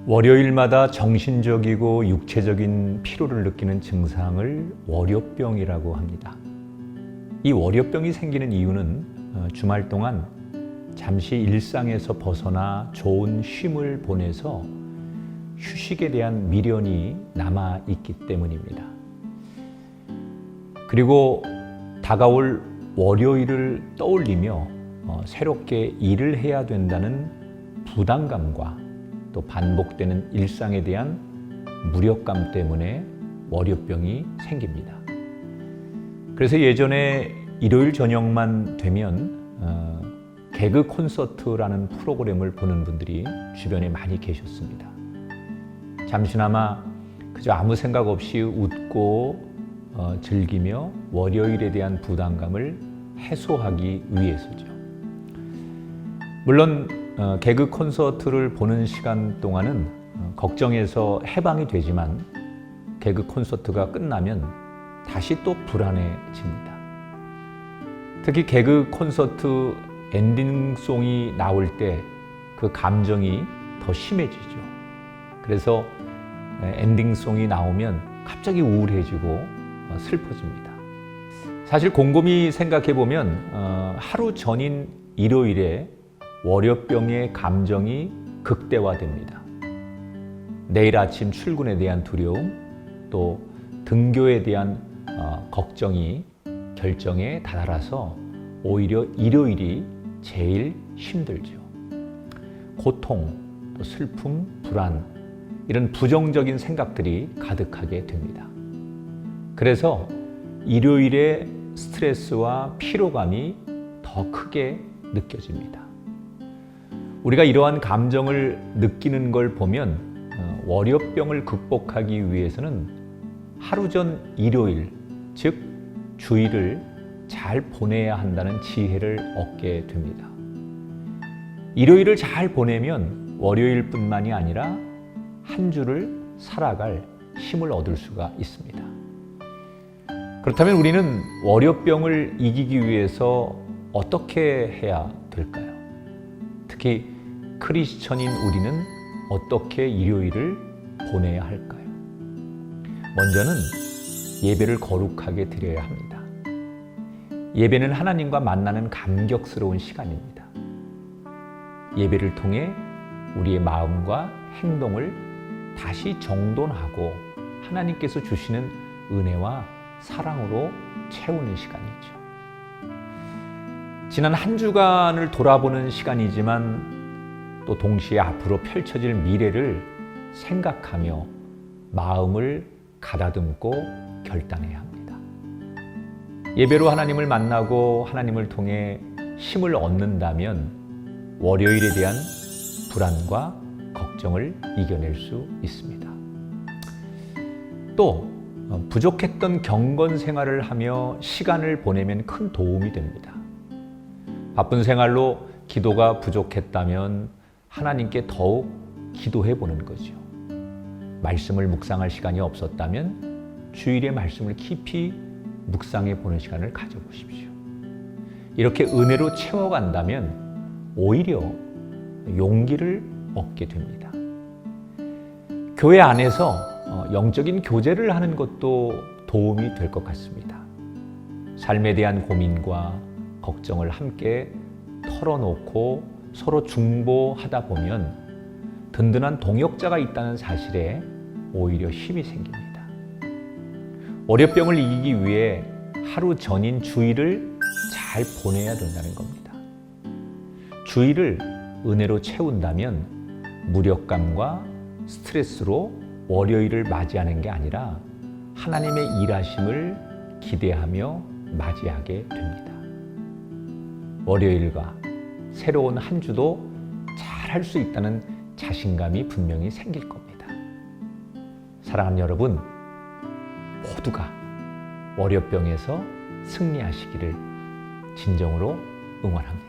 월요일마다 정신적이고 육체적인 피로를 느끼는 증상을 월요병이라고 합니다. 이 월요병이 생기는 이유는 주말 동안 잠시 일상에서 벗어나 좋은 쉼을 보내서 휴식에 대한 미련이 남아 있기 때문입니다. 그리고 다가올 월요일을 떠올리며 새롭게 일을 해야 된다는 부담감과 또 반복되는 일상에 대한 무력감 때문에 월요병이 생깁니다. 그래서 예전에 일요일 저녁만 되면 개그 콘서트라는 프로그램을 보는 분들이 주변에 많이 계셨습니다. 잠시나마 그저 아무 생각 없이 웃고 즐기며 월요일에 대한 부담감을 해소하기 위해서죠. 물론 개그 콘서트를 보는 시간 동안은 걱정해서 해방이 되지만 개그 콘서트가 끝나면 다시 또 불안해집니다. 특히 개그 콘서트 엔딩송이 나올 때 그 감정이 더 심해지죠. 그래서 엔딩송이 나오면 갑자기 우울해지고 슬퍼집니다. 사실 곰곰이 생각해 보면 하루 전인 일요일에 월요병의 감정이 극대화됩니다. 내일 아침 출근에 대한 두려움, 또 등교에 대한 걱정이 결정에 다다라서 오히려 일요일이 제일 힘들죠. 고통, 또 슬픔, 불안, 이런 부정적인 생각들이 가득하게 됩니다. 그래서 일요일에 스트레스와 피로감이 더 크게 느껴집니다. 우리가 이러한 감정을 느끼는 걸 보면 월요병을 극복하기 위해서는 하루 전 일요일, 즉 주일을 잘 보내야 한다는 지혜를 얻게 됩니다. 일요일을 잘 보내면 월요일뿐만이 아니라 한 주를 살아갈 힘을 얻을 수가 있습니다. 그렇다면 우리는 월요병을 이기기 위해서 어떻게 해야 될까요? 특히 크리스천인 우리는 어떻게 일요일을 보내야 할까요? 먼저는 예배를 거룩하게 드려야 합니다. 예배는 하나님과 만나는 감격스러운 시간입니다. 예배를 통해 우리의 마음과 행동을 다시 정돈하고 하나님께서 주시는 은혜와 사랑으로 채우는 시간이죠. 지난 한 주간을 돌아보는 시간이지만 또 동시에 앞으로 펼쳐질 미래를 생각하며 마음을 가다듬고 결단해야 합니다. 예배로 하나님을 만나고 하나님을 통해 힘을 얻는다면 월요일에 대한 불안과 걱정을 이겨낼 수 있습니다. 또 부족했던 경건 생활을 하며 시간을 보내면 큰 도움이 됩니다. 바쁜 생활로 기도가 부족했다면 하나님께 더욱 기도해 보는 거죠. 말씀을 묵상할 시간이 없었다면 주일에 말씀을 깊이 묵상해 보는 시간을 가져보십시오. 이렇게 은혜로 채워간다면 오히려 용기를 얻게 됩니다. 교회 안에서 영적인 교제를 하는 것도 도움이 될 것 같습니다. 삶에 대한 고민과 걱정을 함께 털어놓고 서로 중보하다 보면 든든한 동역자가 있다는 사실에 오히려 힘이 생깁니다. 월요병을 이기기 위해 하루 전인 주일을 잘 보내야 된다는 겁니다. 주일을 은혜로 채운다면 무력감과 스트레스로 월요일을 맞이하는 게 아니라 하나님의 일하심을 기대하며 맞이하게 됩니다. 월요일과 새로운 한 주도 잘 할 수 있다는 자신감이 분명히 생길 겁니다. 사랑하는 여러분, 모두가 월요병에서 승리하시기를 진정으로 응원합니다.